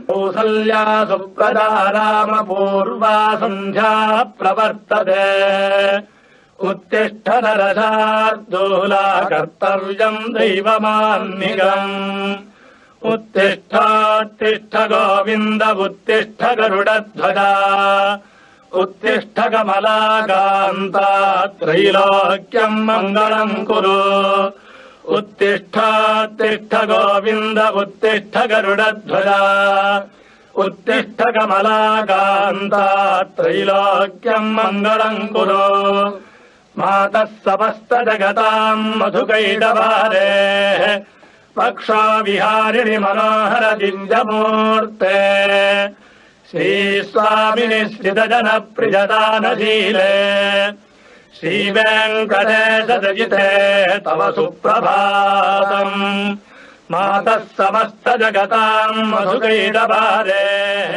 कौसल्या सुप्रदा रामपूर्वा सन्ध्या प्रवर्तते उत्तिष्ठ नरशार्दूला कर्तव्यम् दैवमान्निकम् उत्तिष्ठोत्तिष्ठ गोविन्द उत्तिष्ठ गरुडध्वजा उत्तिष्ठ कमलाकान्ता त्रैलोक्यम् मङ्गलम् कुरु उत्तिष्ठोत्तिष्ठ गोविन्द उत्तिष्ठ गरुडध्वजा उत्तिष्ठ कमलाकान्ता त्रैलोक्यम् मङ्गलम् कुरु मातः समस्त जगताम् मधुकैटभारेः पक्षो विहारिणि मनोहर दिव्यमूर्ते श्रीस्वामिनि श्रितजनप्रियदानशीले श्रीवेङ्कटेशरचिते तव सुप्रभातम् मातः समस्त जगताम् मधुकैटभारेः